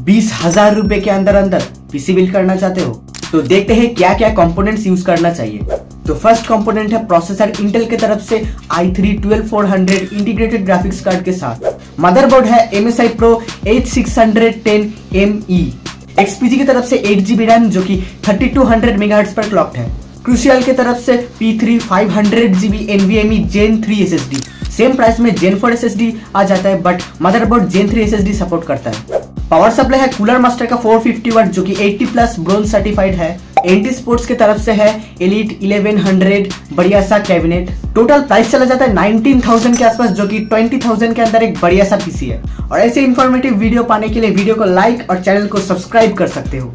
20,000 रुपए के अंदर अंदर पीसी बिल्ड करना चाहते हो तो देखते हैं क्या क्या कंपोनेंट्स यूज करना चाहिए। तो फर्स्ट कंपोनेंट है प्रोसेसर इंटेल की तरफ से i3-12400 इंटीग्रेटेड ग्राफिक्स कार्ड के साथ। मदरबोर्ड है MSI Pro H610ME। XPG की तरफ से 8GB रैम जो कि 3200 MHz पर क्लॉक्ड है। क्रूशियल की तरफ से P3 500GB NVMe Gen 3 SSD। Same price में Gen 4 SSD आ जाता है but motherboard Gen 3 SSD support करता है। पावर सप्लाई है कूलर मास्टर का 450 वाट जो कि 80+ ब्रोंज सर्टिफाइड है। एंटी स्पोर्ट्स की तरफ से है एलीट 1100 बढ़िया सा कैबिनेट। टोटल प्राइस चला जाता है 19,000 के आसपास जो कि 20,000 के अंदर एक बढ़िया सा पीसी है। और ऐसे इंफॉर्मेटिव वीडियो पाने के लिए वीडियो को लाइक और चैनल को सब्सक्राइब कर सकते हो।